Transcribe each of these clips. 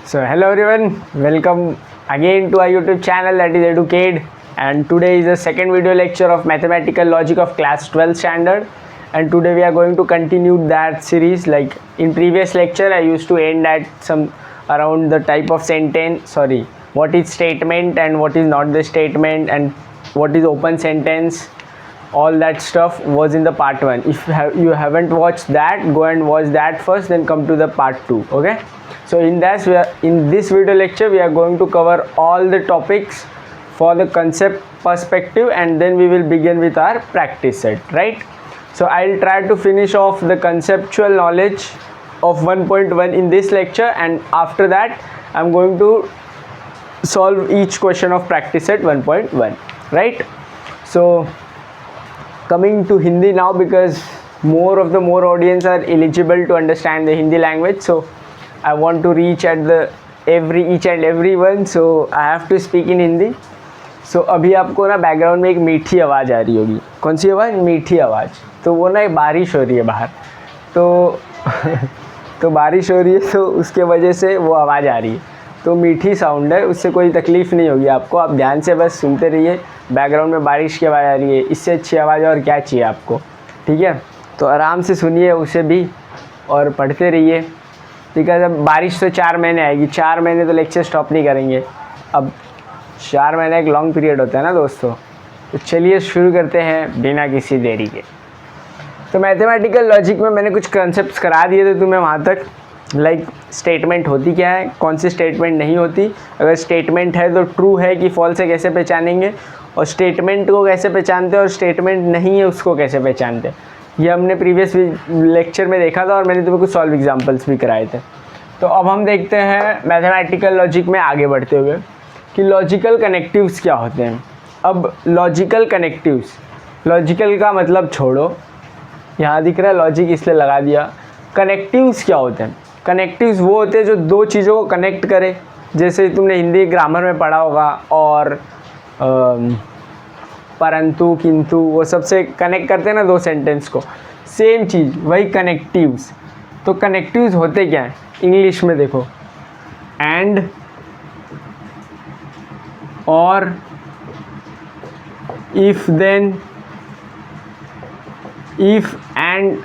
So hello everyone, welcome again to our YouTube channel, that is Educade, and today is the second video lecture of mathematical logic of class 12 standard. And today we are going to continue that series. Like in previous lecture I used to end at some around the type of sentence, what is statement and what is not the statement and what is open sentence. All that stuff was in the part 1. If you haven't watched that, go and watch that first, then come to the part 2. Okay, so in this video lecture we are going to cover all the topics for the concept perspective, and then we will begin with our practice set, right? So I'll try to finish off the conceptual knowledge of 1.1 in this lecture, and after that I'm going to solve each question of practice set 1.1, right? So coming to Hindi now, because more audience are eligible to understand the Hindi language, so I want to reach at each and everyone, so I have to speak in Hindi. So अभी आपको ना background में एक मीठी आवाज़ आ रही होगी. कौन सी आवाज़? मीठी आवाज़. तो वो ना बारिश हो रही है बाहर, तो बारिश हो रही है, तो उसके वजह से वो आवाज़ आ रही है. तो मीठी साउंड है, उससे कोई तकलीफ़ नहीं होगी आपको. आप ध्यान से बस सुनते रहिए. बैकग्राउंड में बारिश की आवाज़ आ रही है, इससे अच्छी आवाज़ और क्या चाहिए आपको? ठीक है, तो आराम से सुनिए उसे भी और पढ़ते रहिए. ठीक है, जब बारिश तो 4 महीने आएगी, 4 महीने तो लेक्चर स्टॉप नहीं करेंगे. अब 4 महीने एक लॉन्ग पीरियड होता है ना दोस्तों. तो चलिए शुरू करते हैं बिना किसी देरी के. तो मैथमेटिकल लॉजिक में मैंने कुछ कॉन्सेप्ट्स करा दिए थे तुम्हें वहाँ तक. लाइक स्टेटमेंट होती क्या है, कौन सी स्टेटमेंट नहीं होती, अगर स्टेटमेंट है तो ट्रू है कि फॉल्स है कैसे पहचानेंगे, और स्टेटमेंट को कैसे पहचानते हैं और स्टेटमेंट नहीं है उसको कैसे पहचानते हैं. ये हमने प्रीवियस लेक्चर में देखा था और मैंने तुम्हें कुछ सॉल्व एग्जांपल्स भी कराए थे. तो अब हम देखते हैं मैथमेटिकल लॉजिक में आगे बढ़ते हुए कि लॉजिकल कनेक्टिव्स क्या होते हैं. अब लॉजिकल कनेक्टिव्स, लॉजिकल का मतलब छोड़ो, यहाँ दिख रहा है लॉजिक इसलिए लगा दिया. कनेक्टिव्स क्या होते हैं? कनेक्टिव्स वो होते हैं जो दो चीज़ों को कनेक्ट करे. जैसे तुमने हिंदी ग्रामर में पढ़ा होगा, और परंतु, किंतु, वो सबसे कनेक्ट करते हैं ना दो सेंटेंस को. सेम चीज़ वही कनेक्टिव्स. तो कनेक्टिव्स होते क्या हैं इंग्लिश में? देखो, एंड, और, if, then, if and,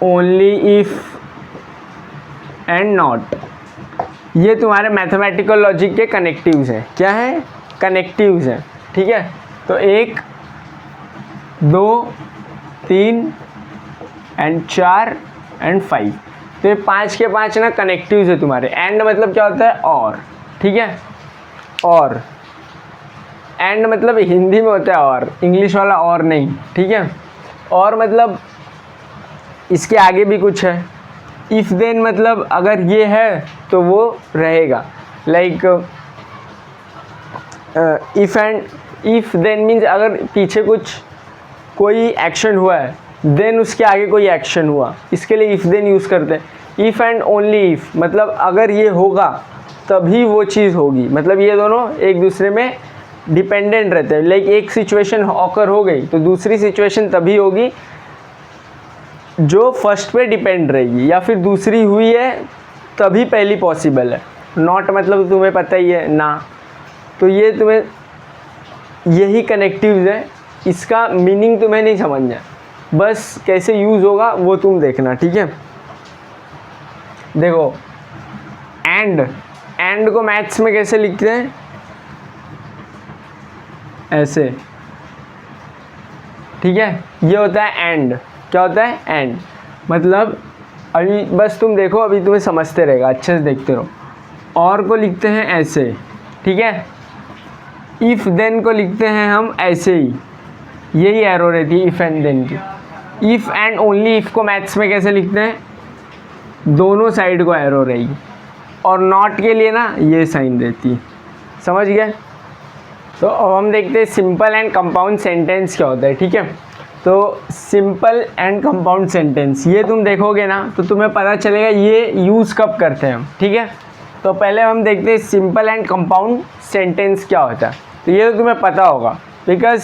only if and not. ये तुम्हारे मैथमेटिकल लॉजिक के कनेक्टिव्स हैं. क्या है? कनेक्टिव्स हैं. ठीक है, तो 1, 2, 3 एंड 4 एंड 5. तो ये 5 के 5 ना कनेक्टिव्स है तुम्हारे. एंड मतलब क्या होता है? और. ठीक है, और. एंड मतलब हिंदी में होता है और, इंग्लिश वाला और नहीं. ठीक है, और मतलब इसके आगे भी कुछ है. इफ़ देन मतलब अगर ये है तो वो रहेगा. लाइक इफ़ देन मीन्स अगर पीछे कोई एक्शन हुआ है, देन उसके आगे कोई एक्शन हुआ, इसके लिए इफ़ देन यूज़ करते हैं. इफ़ एंड ओनली इफ़ मतलब अगर ये होगा तभी वो चीज़ होगी. मतलब ये दोनों एक दूसरे में डिपेंडेंट रहते हैं. लाइक एक सिचुएशन ऑकर हो गई तो दूसरी सिचुएशन तभी होगी जो फर्स्ट पे डिपेंड रहेगी, या फिर दूसरी हुई है तभी पहली पॉसिबल है. नॉट मतलब तुम्हें पता ही है ना. तो ये तुम्हें यही कनेक्टिव्स है. इसका मीनिंग तुम्हें नहीं समझना, बस कैसे यूज़ होगा वो तुम देखना. ठीक है, देखो, एंड को मैथ्स में कैसे लिखते हैं? ऐसे. ठीक है, ये होता है एंड. क्या होता है? एंड. मतलब अभी बस तुम देखो, अभी तुम्हें समझते रहेगा, अच्छे से देखते रहो. और को लिखते हैं ऐसे. ठीक है, इफ़ देन को लिखते हैं हम ऐसे ही. यही एरो रहती है इफ़ एंड देन की. इफ़ एंड ओनली इफ़ को मैथ्स में कैसे लिखते हैं? दोनों साइड को एरो रहेगी. और नॉट के लिए ना ये साइन रहती है. समझ गए? तो अब हम देखते हैं सिंपल एंड कंपाउंड सेंटेंस क्या होता है. ठीक है, तो सिंपल एंड कंपाउंड सेंटेंस ये तुम देखोगे ना तो तुम्हें पता चलेगा ये यूज़ कब करते हैं हम. ठीक है, तो पहले हम देखते हैं सिंपल एंड कंपाउंड सेंटेंस क्या होता है. तो ये तो तुम्हें पता होगा, बिकॉज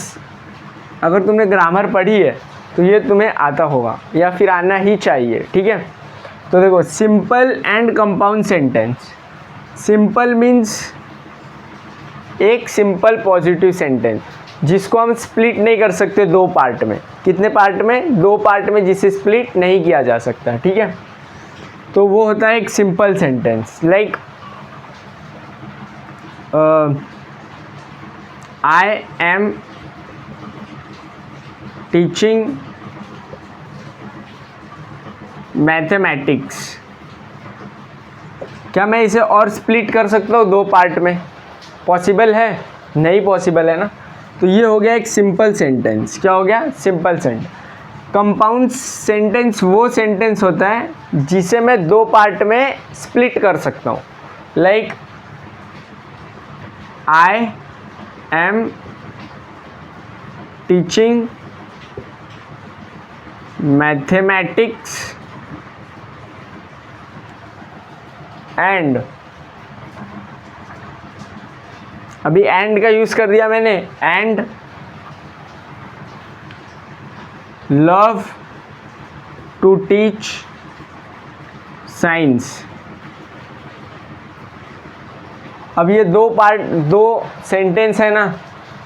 अगर तुमने ग्रामर पढ़ी है तो ये तुम्हें आता होगा या फिर आना ही चाहिए. ठीक है, तो देखो simple and compound sentence, simple means एक सिंपल पॉजिटिव सेंटेंस जिसको हम स्प्लिट नहीं कर सकते दो पार्ट में। कितने पार्ट में? दो पार्ट में, जिसे स्प्लिट नहीं किया जा सकता, ठीक है। तो वो होता है एक simple sentence, like I am teaching mathematics. क्या मैं इसे और स्प्लिट कर सकता हूँ दो पार्ट में? पॉसिबल है? नहीं पॉसिबल है ना। तो ये हो गया एक सिंपल सेंटेंस। क्या हो गया? Simple sentence. कंपाउंड सेंटेंस वो सेंटेंस होता है जिसे मैं दो पार्ट में स्प्लिट कर सकता हूँ, like I am teaching mathematics and, अभी एंड का यूज कर दिया मैंने, and love to teach science. अब ये दो पार्ट, दो सेंटेंस है ना,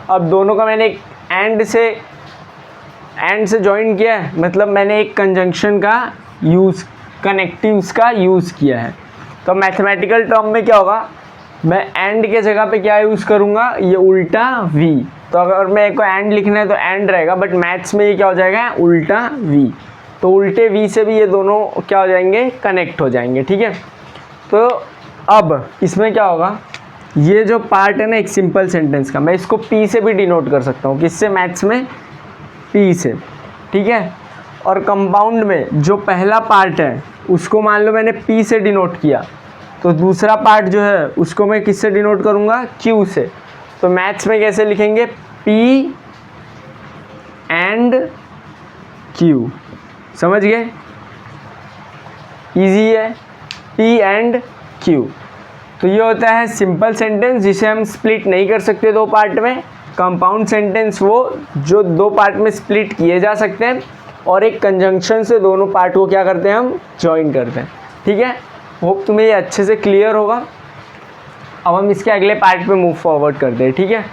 अब दोनों का मैंने एंड से ज्वाइन किया है, मतलब मैंने एक कंजंक्शन का यूज़, कनेक्टिव्स का यूज़ किया है। तो मैथमेटिकल टर्म में क्या होगा, मैं एंड के जगह पे क्या यूज़ करूँगा, ये उल्टा वी। तो अगर मेरे को एंड लिखना है तो एंड रहेगा, बट मैथ्स में ये क्या हो जाएगा, उल्टा वी। तो उल्टे वी से भी ये दोनों क्या हो जाएंगे, कनेक्ट हो जाएंगे, ठीक है। तो अब इसमें क्या होगा, ये जो पार्ट है ना एक सिंपल सेंटेंस का, मैं इसको पी से भी डिनोट कर सकता हूँ। किससे? मैथ्स में पी से, ठीक है। और कंपाउंड में जो पहला पार्ट है उसको मान लो मैंने पी से डिनोट किया, तो दूसरा पार्ट जो है उसको मैं किससे डिनोट करूँगा, क्यू से। तो मैथ्स में कैसे लिखेंगे, पी एंड क्यू। समझ गए? इजी है, पी एंड क्यू। तो ये होता है सिंपल सेंटेंस जिसे हम स्प्लिट नहीं कर सकते दो पार्ट में। कंपाउंड सेंटेंस वो जो दो पार्ट में स्प्लिट किए जा सकते हैं, और एक कंजंक्शन से दोनों पार्ट को क्या करते हैं, हम ज्वाइन करते हैं, ठीक है। होप तुम्हें ये अच्छे से क्लियर होगा। अब हम इसके अगले पार्ट पे मूव फॉरवर्ड करते हैं, ठीक है।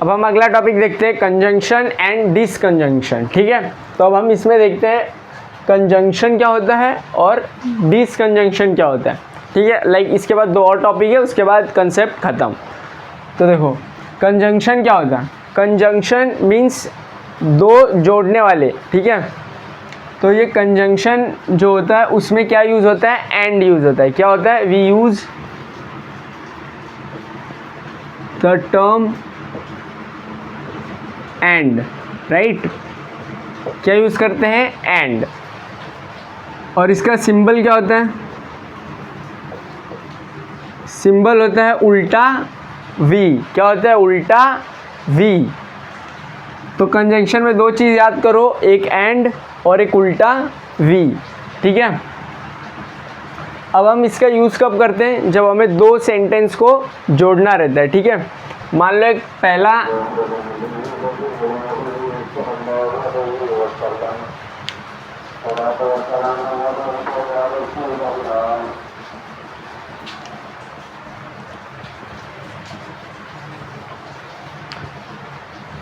अब हम अगला टॉपिक देखते हैं, कंजंक्शन एंड डिसकंजंक्शन, ठीक है। तो अब हम इसमें देखते हैं कंजंक्शन क्या होता है और डिसकंजंक्शन क्या होता है, ठीक है। लाइक इसके बाद दो और टॉपिक है, उसके बाद कंसेप्ट खत्म। तो देखो कंजंक्शन क्या होता है, कंजंक्शन मीन्स दो जोड़ने वाले, ठीक है। तो ये कंजंक्शन जो होता है उसमें क्या यूज़ होता है, एंड यूज़ होता है। क्या होता है, we use the term and, right. क्या यूज़ करते हैं, एंड। और इसका सिंबल क्या होता है, सिंबल होता है उल्टा वी। क्या होता है, उल्टा वी। तो कंजंक्शन में दो चीज़ याद करो, एक एंड और एक उल्टा वी, ठीक है। अब हम इसका यूज़ कब करते हैं, जब हमें दो सेंटेंस को जोड़ना रहता है, ठीक है। मान लो एक पहला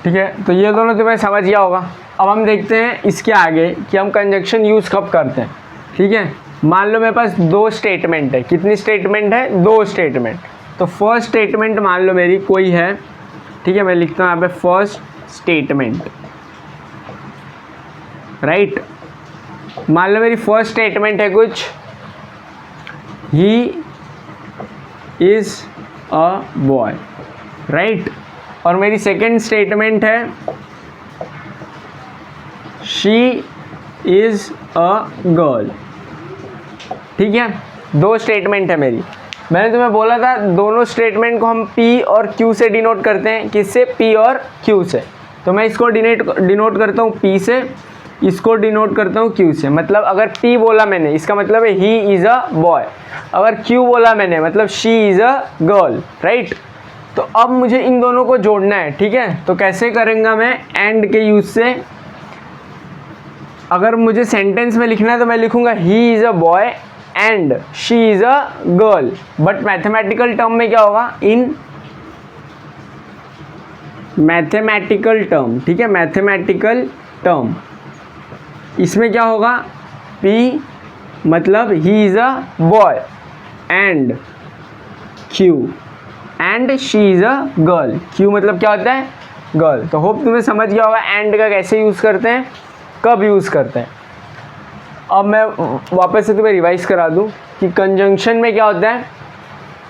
ठीक है। तो ये दोनों तुम्हें समझ गया होगा। अब हम देखते हैं इसके आगे कि हम कंजंक्शन यूज़ कब करते हैं, ठीक है। मान लो मेरे पास दो स्टेटमेंट है। कितनी स्टेटमेंट है, दो स्टेटमेंट। तो फर्स्ट स्टेटमेंट मान लो मेरी कोई है, ठीक है। मैं लिखता हूँ यहाँ पे फर्स्ट स्टेटमेंट, राइट। मान लो मेरी फर्स्ट स्टेटमेंट है कुछ, ही इज़ अ बॉय, राइट। और मेरी सेकेंड स्टेटमेंट है शी इज़ अ गर्ल, ठीक है। दो स्टेटमेंट है मेरी। मैंने तुम्हें बोला था दोनों स्टेटमेंट को हम P और Q से डिनोट करते हैं। किससे, P और Q से। तो मैं इसको डिनोट करता हूँ P से, इसको डिनोट करता हूँ Q से। मतलब अगर P बोला मैंने, इसका मतलब है ही इज़ अ बॉय। अगर Q बोला मैंने, मतलब she is a girl, right. तो अब मुझे इन दोनों को जोड़ना है, ठीक है। तो कैसे करेंगे मैं, एंड के यूज़ से। अगर मुझे सेंटेंस में लिखना है तो मैं लिखूंगा ही is a boy and she is a girl, but mathematical term में क्या होगा, इन मैथमेटिकल टर्म, ठीक है, मैथमेटिकल टर्म, इसमें क्या होगा, P मतलब ही is a boy and Q and she is a girl, Q मतलब क्या होता है, गर्ल। तो होप तुम्हें समझ गया होगा एंड का कैसे यूज़ करते हैं, कब यूज़ करते हैं। अब मैं वापस से तुम्हें रिवाइज करा दूं कि कंजंक्शन में क्या होता है,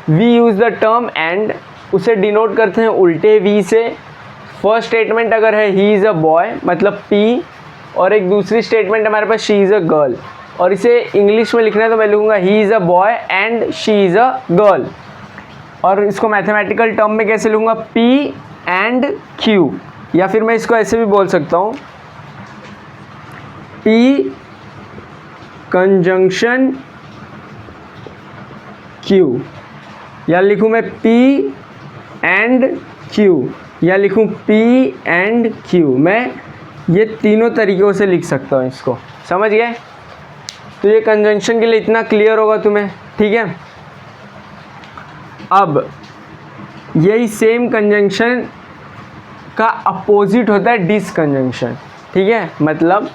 we use the term and, उसे डिनोट करते हैं उल्टे वी से। फर्स्ट स्टेटमेंट अगर है ही इज़ अ बॉय मतलब P, और एक दूसरी स्टेटमेंट हमारे पास शी इज़ अ गर्ल, और इसे इंग्लिश में लिखना है तो मैं लिखूँगा he is a boy and she is a girl. और इसको मैथमेटिकल टर्म में कैसे लूँगा, P एंड Q, या फिर मैं इसको ऐसे भी बोल सकता हूँ, P कंजंक्शन Q, या लिखूँ मैं P एंड Q, या लिखूँ P एंड Q। मैं ये तीनों तरीक़ों से लिख सकता हूँ इसको, समझ गए। तो ये कंजंक्शन के लिए इतना क्लियर होगा तुम्हें, ठीक है। अब यही सेम कंजंक्शन का अपोजिट होता है डिसकंजंक्शन, ठीक है। मतलब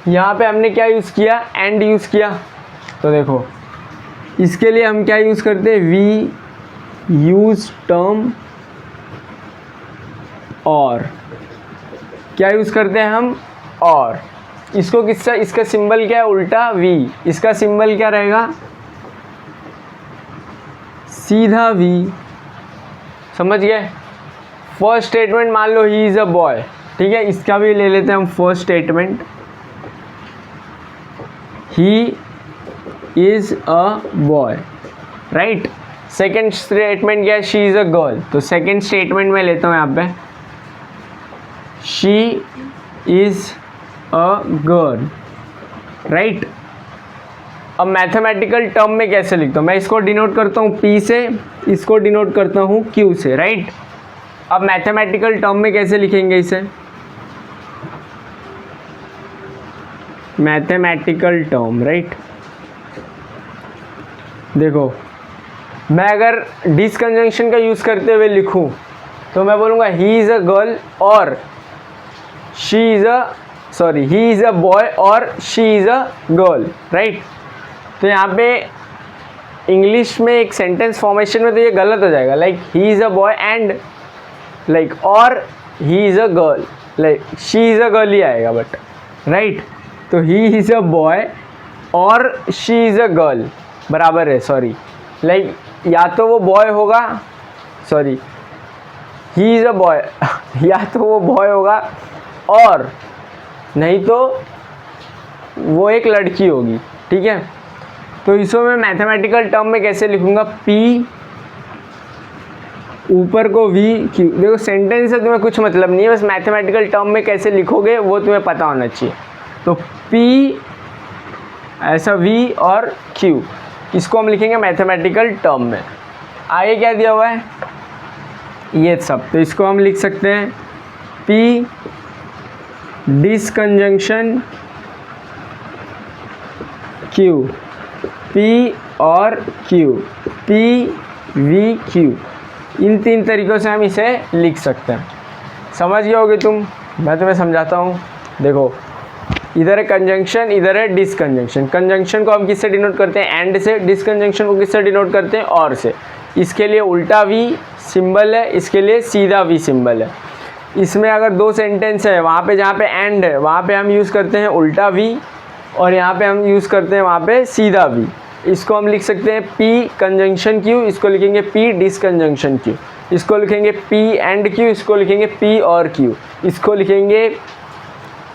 यहाँ पे हमने क्या यूज़ किया, एंड यूज़ किया, तो देखो इसके लिए हम क्या यूज़ करते हैं, वी यूज़ टर्म और, क्या यूज़ करते हैं हम, और। इसको किसका, इसका सिंबल क्या है, उल्टा वी, इसका सिंबल क्या रहेगा, सीधा वी, समझ गए। फर्स्ट स्टेटमेंट मान लो ही इज़ अ बॉय, ठीक है, इसका भी ले लेते हैं हम first statement, he is a boy, right. Second statement क्या है, शी इज़ अ गर्ल, तो सेकेंड स्टेटमेंट में लेता हूँ यहाँ पे, she is a girl, right. अब मैथमेटिकल टर्म में कैसे लिखता हूँ, मैं इसको डिनोट करता हूँ P से, इसको डिनोट करता हूँ Q से, राइट। अब मैथमेटिकल टर्म में कैसे लिखेंगे इसे, मैथमेटिकल टर्म, राइट। देखो मैं अगर डिसकंजंक्शन का यूज़ करते हुए लिखूं तो मैं बोलूँगा ही इज़ अ गर्ल और she is a, sorry, he is a boy और she is a girl, right. तो यहाँ पे इंग्लिश में एक सेंटेंस फॉर्मेशन में तो ये गलत हो जाएगा, like he is a boy and, like, और he is a girl, like she is a girl ही आएगा, बट राइट। तो ही इज़ अ बॉय और शी इज़ अ गर्ल बराबर है, सॉरी, लाइक या तो वो बॉय होगा, sorry, he is a boy या तो वो बॉय होगा और नहीं तो वो एक लड़की होगी, ठीक है। तो इसको मैं मैथमेटिकल टर्म में कैसे लिखूँगा, P ऊपर को V Q। देखो सेंटेंस से तुम्हें कुछ मतलब नहीं है, बस मैथमेटिकल टर्म में कैसे लिखोगे वो तुम्हें पता होना चाहिए। तो P ऐसा V और Q, इसको हम लिखेंगे मैथमेटिकल टर्म में। आगे क्या दिया हुआ है, ये सब, तो इसको हम लिख सकते हैं P डिसकंजंक्शन Q, P और Q, P V Q, इन तीन तरीक़ों से हम इसे लिख सकते हैं। समझ गए होगे तुम, मैं तुम्हें समझाता हूँ। देखो इधर है कंजंक्शन, इधर है डिसकंजंक्शन। कंजंक्शन को हम किससे डिनोट करते हैं, एंड से। डिसकंजंक्शन को किससे डिनोट करते हैं, और से। इसके लिए उल्टा वी सिंबल है, इसके लिए सीधा वी सिंबल है। इसमें अगर दो सेंटेंस है, वहाँ पे जहाँ पे एंड है वहाँ पे हम यूज़ करते हैं उल्टा वी, और यहाँ पे हम यूज़ करते हैं वहाँ पे सीधा वी। इसको हम लिख सकते हैं P कंजंक्शन Q, इसको लिखेंगे P डिसकंजंक्शन Q, इसको लिखेंगे P एंड Q, इसको लिखेंगे P और Q, इसको लिखेंगे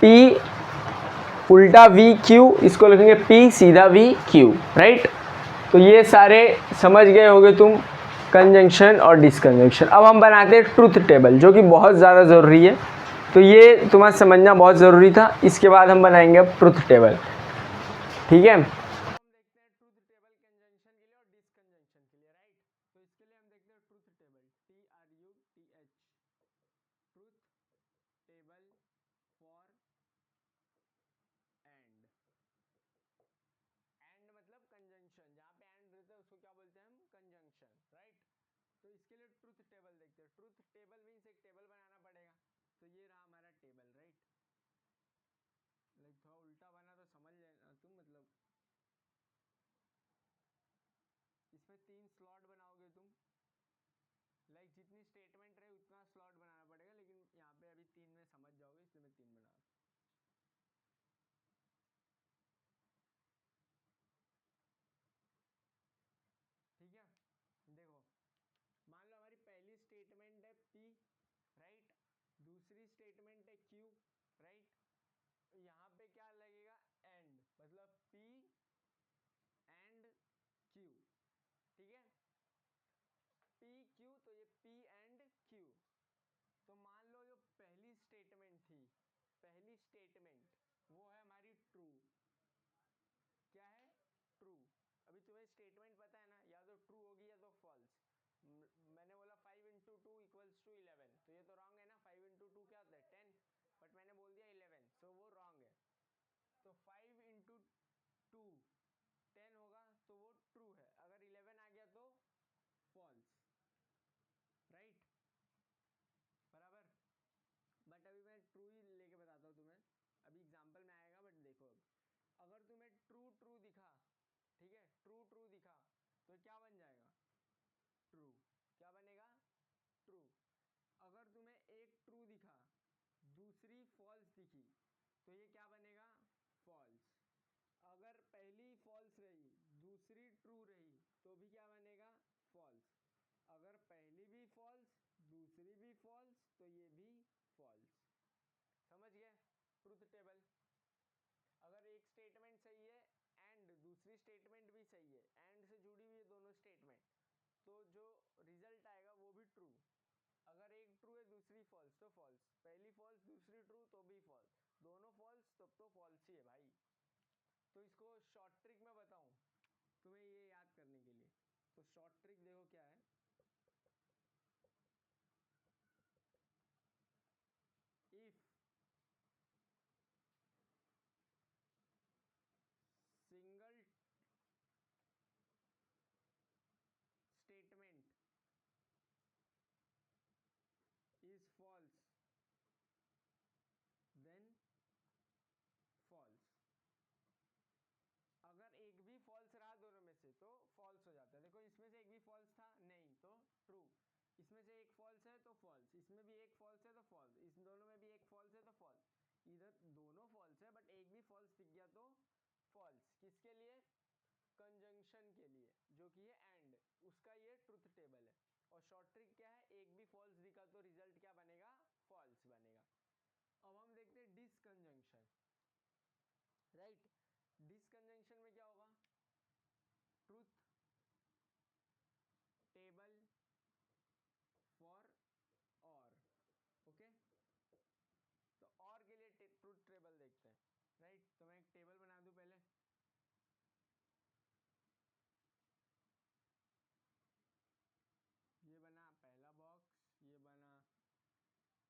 P उल्टा V Q, इसको लिखेंगे P सीधा V Q, राइट। तो ये सारे समझ गए होगे तुम, कंजंक्शन और डिसकंजंक्शन। अब हम बनाते हैं ट्रुथ टेबल, जो कि बहुत ज़्यादा ज़रूरी है। तो ये तुम्हें समझना बहुत ज़रूरी था। इसके बाद हम बनाएंगे अब ट्रुथ टेबल, ठीक है। क्या बोलते हैं हम, कंजंक्शन, राइट। तो इसके लिए ट्रुथ टेबल देखते हैं। ट्रुथ टेबल मीन्स एक टेबल बनाना पड़ेगा। तो ये रहा हमारा टेबल, राइट। लाइक थोड़ा उल्टा बना तो समझ लेना तुम, मतलब इसमें 3 स्लॉट बनाओगे तुम। लाइक जितनी स्टेटमेंट रहे उतना स्लॉट बनाना पड़ेगा, लेकिन यहाँ पे अभी 3 में समझ जाओगे, इसलिए मैं 3 बना रहा हूँ। ठीक है, देखो मान लो हमारी पहली स्टेटमेंट है P, राइट। दूसरी स्टेटमेंट है Q, राइट। यहाँ पे क्या लगेगा, एंड, मतलब P एंड Q, ठीक है। P Q, तो ये P एंड Q। तो मान लो जो पहली स्टेटमेंट थी, पहली स्टेटमेंट वो है हमारी ट्रू। क्या है, ट्रू। अभी तुम्हें स्टेटमेंट पता है ना, या तो ट्रू होगी या तो फॉल्स। मैंने बोला 5 इंटू टू इक्वल्स टू 11, तो ये तो रॉन्ग है ना। 5 इंटू टू क्या होता है, 10, बट मैंने बोल दिया 11, सो वो रॉन्ग है। तो 5 इंटू टू 10 होगा, तो वो ट्रू है। अगर 11 आ गया तो फॉल्स, राइट, बराबर। बट अभी मैं ट्रू ही लेके बताता हूँ तुम्हें, अभी एग्जाम्पल में आएगा, बट देखो अब अगर तुम्हें ट्रू ट्रू दिखा, ठीक है, ट्रू ट्रू दिखा, तो क्या बन जाएगा, ट्रू। क्या बनेगा, ट्रू। अगर तुम्हें एक ट्रू दिखा, दूसरी फॉल्स दिखी, तो ये क्या बनेगा, फॉल्स। अगर पहली फॉल्स रही, दूसरी ट्रू रही, तो भी क्या बनेगा, फॉल्स। अगर पहली भी फॉल्स, दूसरी भी फॉल्स, तो ये भी फॉल्स। समझ गए ट्रुथ टेबल। अगर एक स्टेटमेंट सही है एंड दूसरी स्टेटमेंट भी सही है, एंड से जुड़ी हुई है दोनों स्टेटमेंट, तो जो रिजल्ट आएगा वो भी ट्रू। अगर एक ट्रू है दूसरी फॉल्स, तो फॉल्स। पहली फॉल्स दूसरी ट्रू, तो भी फॉल्स। दोनों फॉल्स, तब तो फॉल्स ही है भाई। तो इसको शॉर्ट ट्रिक में बताऊं तुम्हें ये याद करने के लिए, तो शॉर्ट ट्रिक देखो क्या है। If single statement is false, then false। अगर एक भी फॉल्स रहा दोनों में से, तो फॉल्स हो जाता है। देखो इसमें से एक भी फॉल्स था नहीं, तो ट्रू। इसमें से एक फॉल्स है तो फॉल्स, इसमें भी एक फॉल्स है तो फॉल्स, इस दोनों में भी एक फॉल्स है तो फॉल्स। इधर दोनों फॉल्स है बट एक भी फॉल्स दिख गया तो फॉल्स। किसके लिए, कंजंक्शन के लिए, जो कि है एंड, उसका ये ट्रुथ टेबल है। और शॉर्ट ट्रिक क्या है, एक भी फॉल्स दिखा तो रिजल्ट क्या बनेगा, फॉल्स बनेगा। अब हम देखते हैं डिसकंजंक्शन, राइट। डिसकंजंक्शन में क्या होगा, ट्रुथ टेबल फॉर और, ओके। तो और के लिए ट्रुथ टेबल देखते हैं, राइट। तो मैं एक टेबल बना दूं पहले। ये बना पहला बॉक्स, ये बना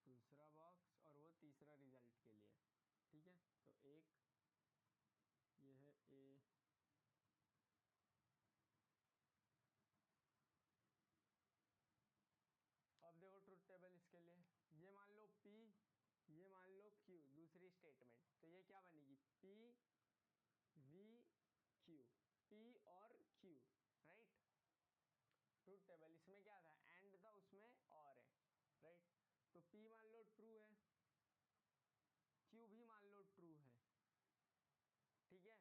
दूसरा बॉक्स, और वो तीसरा रिजल्ट के लिए, ठीक है। तो एक ये है ए, अब देखो ट्रुथ टेबल इसके लिए, ये मान लो P, ये मान लो Q, दूसरी स्टेटमेंट, तो ये क्या बनेगी, P V Q, P और Q, राइट। ट्रुथ टेबल इसमें क्या था, एंड था, उसमें और है, राइट। तो P मान लो ट्रू है, Q भी मान लो ट्रू है, ठीक है।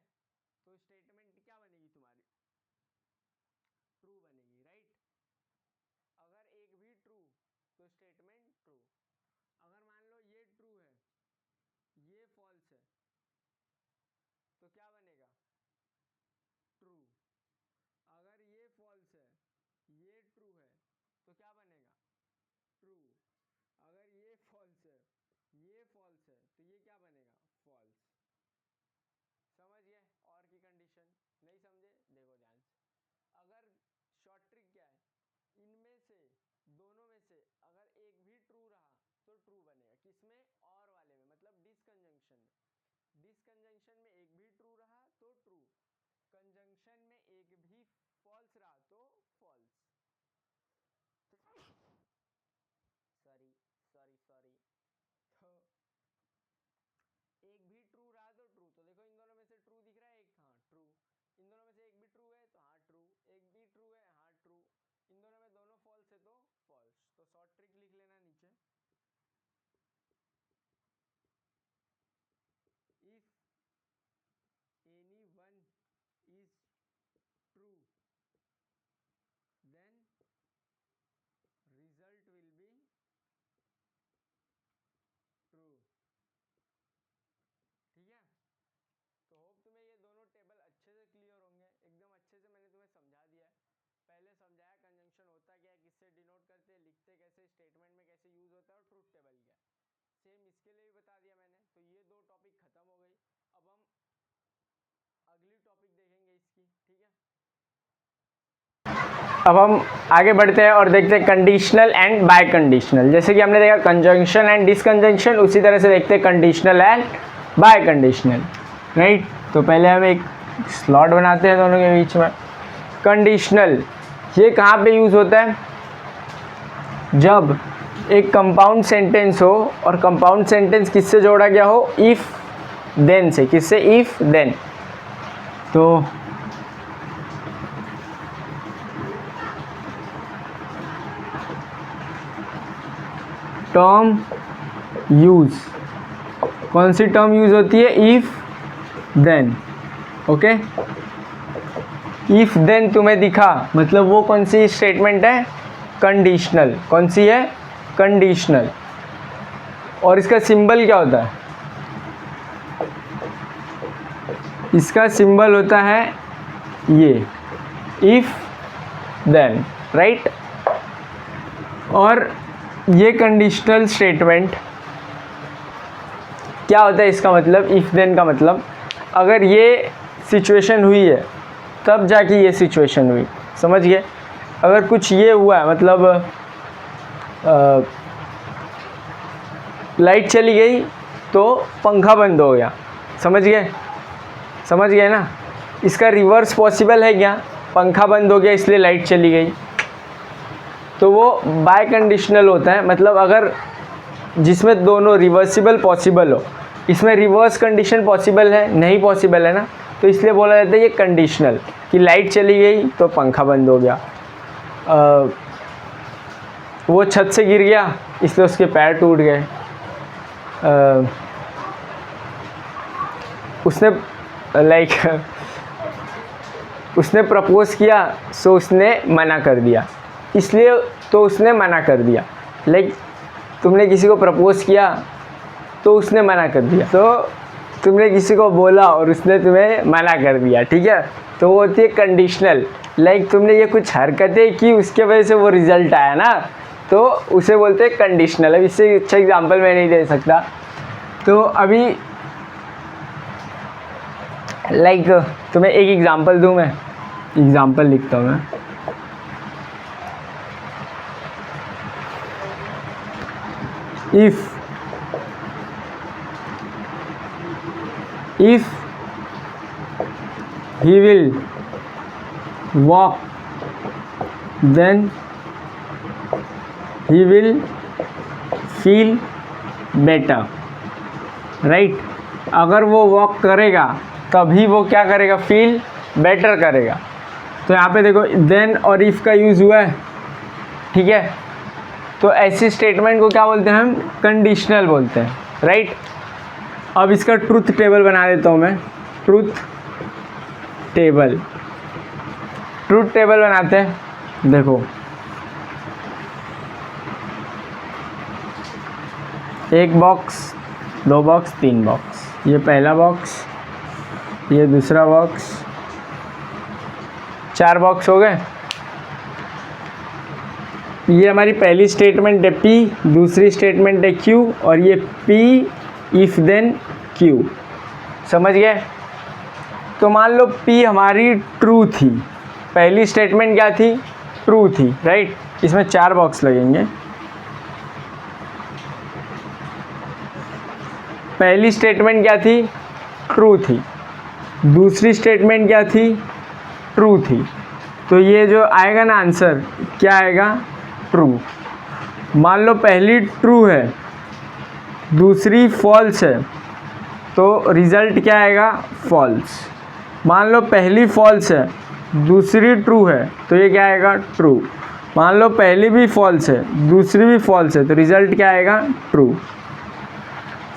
तो स्टेटमेंट क्या बनेगी तुम्हारी, ट्रू बनेगी, राइट। अगर एक भी ट्रू, तो स्टेटमेंट ट्रू। अगर मान लो ये ट्रू है, ये फॉल्स है, तो क्या बनेगा, ट्रू। अगर ये फॉल्स है, ये ट्रू है, तो क्या बनेगा, ट्रू। अगर ये फॉल्स है, ये फॉल्स है, तो ये क्या बनेगा, फॉल्स। समझ गए और की कंडीशन, नहीं समझे देखो ध्यान से। अगर शॉर्ट ट्रिक क्या है, इनमें से दोनों में से अगर एक भी ट्रू रहा तो ट्रू बनेगा। किसमें, और वाले में, मतलब डिसकंजंक्शन में। डिसकंजंक्शन में एक भी ट्रू रहा तो ट्रू, कंजंक्शन में एक भी फॉल्स रहा तो फॉल्स, सॉरी सॉरी सॉरी, तो एक भी ट्रू रहा तो ट्रू, तो देखो इन दोनों में से ट्रू दिख रहा है एक, हाँ ट्रू, इन दोनों में से एक भी ट्रू है तो हाँ ट्रू, एक भी ट्रू है हाँ ट्रू, इन दोनों में दोनों फॉल्स है तो फॉल्स। तो शॉर्ट ट्रिक लिख लेना नीचे, if any one is true then result will be true. ठीक है, तो होप तुम्हें ये दोनों टेबल अच्छे से क्लियर होंगे, एकदम अच्छे से मैंने तुम्हें समझा दिया है। पहले समझाया कंजंक्शन होता क्या है, किससे डिनोट करते हैं, लिखते कैसे, स्टेटमेंट में कैसे यूज होता है, और ट्रूथ टेबल क्या है, सेम इसके लिए भी बता दिया मैंने। तो ये दो टॉपिक खत्म हो गई, अब हम अगली टॉपिक देखेंगे इसकी। ठीक है, अब हम आगे बढ़ते हैं और देखते हैं कंडीशनल एंड बाय कंडीशनल। जैसे कि हमने देखा कंजंक्शन एंड डिसकंजंक्शन, उसी तरह से देखते हैं conditional and bye conditional, right. तो पहले हम एक स्लॉट बनाते हैं दोनों के बीच में। कंडीशनल ये कहाँ पे यूज़ होता है, जब एक कंपाउंड सेंटेंस हो और कंपाउंड सेंटेंस किससे जोड़ा गया हो, इफ देन से। किससे, इफ देन। तो टर्म यूज, कौन सी टर्म यूज होती है, if then. Okay, if then तुम्हें दिखा मतलब वो कौन सी स्टेटमेंट है, कंडीशनल। कौन सी है, कंडीशनल। और इसका सिंबल क्या होता है, इसका सिंबल होता है ये, इफ देन, राइट। और ये कंडीशनल स्टेटमेंट क्या होता है, इसका मतलब, इफ देन का मतलब अगर ये सिचुएशन हुई है तब जाके ये सिचुएशन हुई, समझ गए। अगर कुछ ये हुआ है मतलब लाइट चली गई तो पंखा बंद हो गया, समझ गए, समझ गए ना। इसका रिवर्स पॉसिबल है क्या, पंखा बंद हो गया इसलिए लाइट चली गई, तो वो बाय कंडीशनल होता है। मतलब अगर जिसमें दोनों रिवर्सिबल पॉसिबल हो, इसमें रिवर्स कंडीशन पॉसिबल है नहीं, पॉसिबल है ना, तो इसलिए बोला जाता है ये कंडीशनल, कि लाइट चली गई तो पंखा बंद हो गया, वो छत से गिर गया इसलिए उसके पैर टूट गए, उसने लाइक उसने प्रपोज किया सो उसने मना कर दिया, इसलिए तो उसने मना कर दिया। लाइक तुमने किसी को प्रपोज किया तो उसने मना कर दिया, तो तुमने किसी को बोला और उसने तुम्हें मना कर दिया, ठीक है, तो वो होती है कंडीशनल। लाइक तुमने ये कुछ हरकतें की उसके वजह से वो रिजल्ट आया ना, तो उसे बोलते हैं कंडीशनल। अब इससे अच्छा एग्जांपल मैं नहीं दे सकता, तो अभी लाइक तुम्हें एक एग्जांपल दूं, मैं एग्जांपल लिखता हूँ मैं, if he will walk then he will feel better, right. अगर वो वॉक करेगा तभी वो क्या करेगा, फील बेटर करेगा। तो यहाँ पे देखो देन और इफ़ का यूज़ हुआ है, ठीक है। तो ऐसी स्टेटमेंट को क्या बोलते हैं हम, कंडीशनल बोलते हैं, राइट। अब इसका ट्रूथ टेबल बना देता हूँ मैं, ट्रूथ टेबल। ट्रूथ टेबल बनाते हैं, देखो एक बॉक्स, दो बॉक्स, तीन बॉक्स, ये पहला बॉक्स, ये दूसरा बॉक्स, चार बॉक्स हो गए। ये हमारी पहली स्टेटमेंट है P, दूसरी स्टेटमेंट है Q, और ये P इफ देन Q, समझ गए। तो मान लो P हमारी ट्रू थी, पहली स्टेटमेंट क्या थी, ट्रू थी, राइट। इसमें चार बॉक्स लगेंगे। पहली स्टेटमेंट क्या थी, ट्रू थी, दूसरी स्टेटमेंट क्या थी, ट्रू थी, तो ये जो आएगा ना आंसर क्या आएगा, ट्रू। मान लो पहली ट्रू है दूसरी फॉल्स है तो रिज़ल्ट क्या आएगा, फॉल्स। मान लो पहली फॉल्स है दूसरी ट्रू है तो ये क्या आएगा, ट्रू। मान लो पहली भी फॉल्स है दूसरी भी फॉल्स है तो रिज़ल्ट क्या आएगा, ट्रू।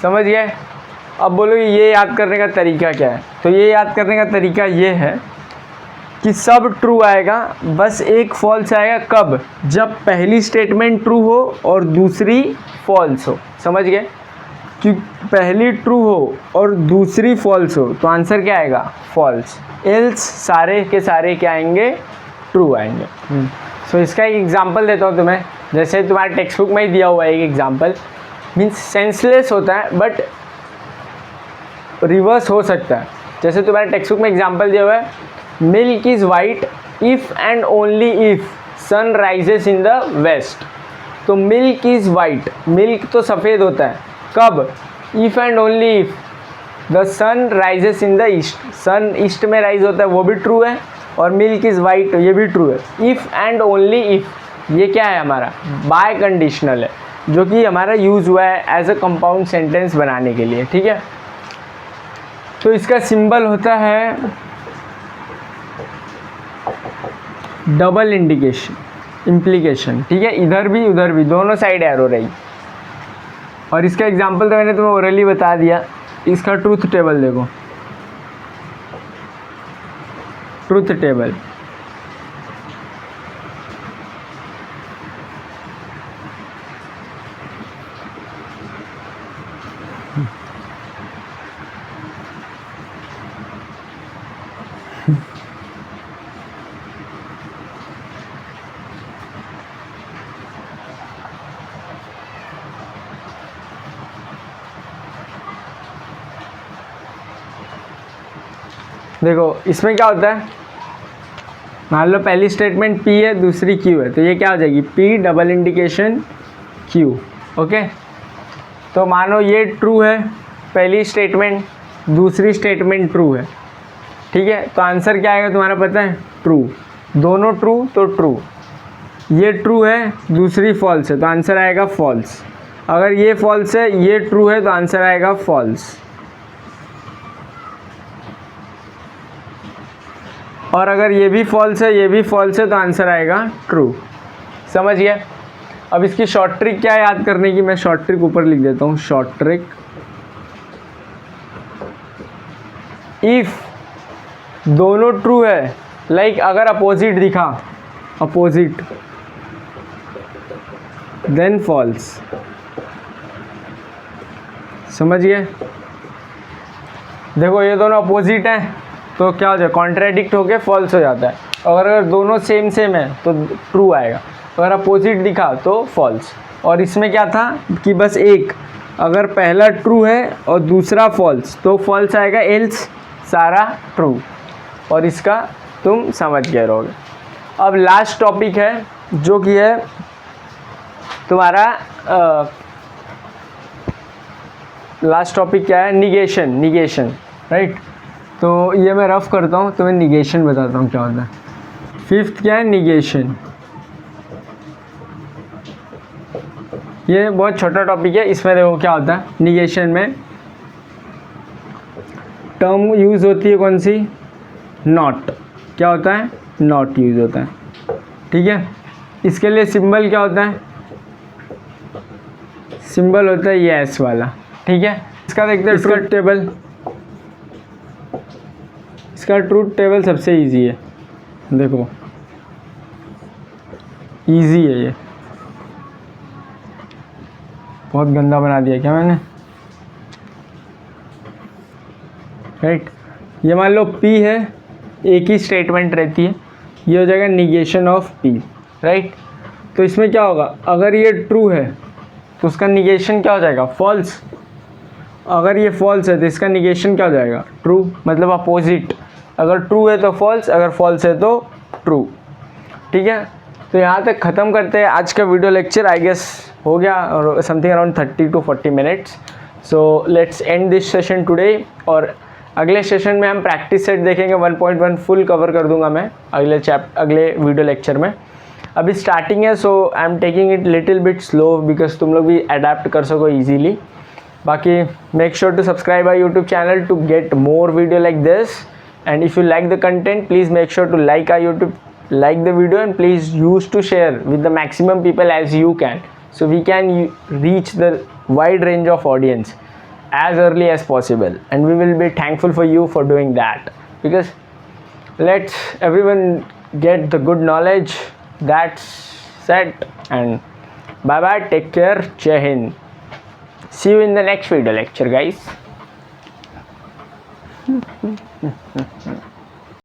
समझ गए। अब बोलो ये याद करने का तरीका क्या है, तो ये याद करने का तरीका ये है कि सब ट्रू आएगा, बस एक फॉल्स आएगा। कब, जब पहली स्टेटमेंट ट्रू हो और दूसरी फॉल्स हो। समझ गए, कि पहली ट्रू हो और दूसरी फॉल्स हो तो आंसर क्या आएगा, फॉल्स। एल्स सारे के सारे क्या आएंगे, ट्रू आएंगे। सो इसका एक एग्जांपल देता हूँ तुम्हें, जैसे तुम्हारे टेक्स्ट बुक में ही दिया हुआ है एक एग्जांपल। मीन्स सेंसलेस होता है बट रिवर्स हो सकता है। जैसे तुम्हारे टेक्स्ट बुक में एग्जांपल दिया हुआ है, milk is white if and only if sun rises in the west. तो मिल्क इज़ वाइट, मिल्क तो सफ़ेद होता है कब, if and only if the sun rises in the east. Sun east में राइज होता है वो भी ट्रू है, और मिल्क इज़ वाइट ये भी ट्रू है। इफ़ एंड ओनली इफ़ ये क्या है, हमारा बाय कंडीशनल है, जो कि हमारा यूज़ हुआ है एज अ कंपाउंड सेंटेंस बनाने के लिए। ठीक है, तो इसका सिंबल होता है डबल इंडिकेशन, इम्प्लीकेशन। ठीक है, इधर भी उधर भी दोनों साइड एरो रही। और इसका एग्जांपल तो मैंने तुम्हें ओरली बता दिया। इसका ट्रूथ टेबल देखो, ट्रूथ टेबल देखो, इसमें क्या होता है, मान लो पहली स्टेटमेंट P है दूसरी Q है तो ये क्या हो जाएगी, P double indication Q। Okay, तो मानो ये ट्रू है पहली स्टेटमेंट, दूसरी स्टेटमेंट ट्रू है। ठीक है, तो आंसर क्या आएगा तुम्हारा पता है, ट्रू। दोनों ट्रू तो ट्रू। ये ट्रू है दूसरी फॉल्स है तो आंसर आएगा फॉल्स। अगर ये फॉल्स है ये ट्रू है तो आंसर आएगा फॉल्स। और अगर ये भी फॉल्स है ये भी फॉल्स है तो आंसर आएगा ट्रू। समझ गया। अब इसकी शॉर्ट ट्रिक क्या है याद करने की, मैं शॉर्ट ट्रिक ऊपर लिख देता हूँ। शॉर्ट ट्रिक, इफ दोनों ट्रू है, लाइक अगर अपोजिट दिखा, अपोजिट, देन फॉल्स। समझ गए। देखो ये दोनों अपोजिट हैं तो क्या हो जाए, कॉन्ट्राडिक्ट होके फॉल्स हो जाता है। और अगर दोनों सेम सेम है तो ट्रू आएगा, अगर अपोजिट दिखा तो फॉल्स। और इसमें क्या था कि बस एक, अगर पहला ट्रू है और दूसरा फॉल्स तो फॉल्स आएगा, एल्स सारा ट्रू। और इसका तुम समझ गए रहोगे। अब लास्ट टॉपिक है जो कि है तुम्हारा लास्ट टॉपिक क्या है, निगेशन। Negation, right. तो ये मैं रफ करता हूँ, तुम्हें निगेशन बताता हूँ क्या होता है। फिफ्थ क्या है, निगेशन। ये बहुत छोटा टॉपिक है, इसमें देखो क्या होता है। निगेशन में टर्म यूज़ होती है कौन सी, नॉट। क्या होता है, नॉट यूज़ होता है। ठीक है, इसके लिए सिंबल क्या होता है, सिंबल होता है ये एस वाला। ठीक है, इसका देखते हैं ट्रूथ टेबल। इसका ट्रूथ टेबल सबसे इजी है, देखो इजी है। ये बहुत गंदा बना दिया क्या मैंने, राइट। ये मान लो P है, एक ही स्टेटमेंट रहती है, ये हो जाएगा निगेशन ऑफ P, राइट। तो इसमें क्या होगा, अगर ये ट्रू है तो उसका निगेशन क्या हो जाएगा, फॉल्स। अगर ये फॉल्स है तो इसका निगेशन क्या हो जाएगा, ट्रू, मतलब अपोजिट। अगर ट्रू है तो फॉल्स, अगर फॉल्स है तो ट्रू। ठीक है, तो यहाँ तक ख़त्म करते हैं आज का वीडियो लेक्चर। आई गेस हो गया something around 30 to 40 minutes. So let's end this session today. और अगले सेशन में हम प्रैक्टिस सेट देखेंगे 1.1 फुल कवर कर दूंगा मैं अगले वीडियो लेक्चर में. अभी स्टार्टिंग है, so I am taking it little bit slow because तुम लोग भी अडेप्ट कर सको ईजीली. बाकी make sure to subscribe our YouTube channel to get more video like this. And if you like the content, please make sure to like our YouTube, like the video, and please use to share with the maximum people as you can, so we can reach the wide range of audience as early as possible, and we will be thankful for you for doing that, because let's everyone get the good knowledge. That's set, and bye bye, take care, Jai Hind. See you in the next video lecture, guys.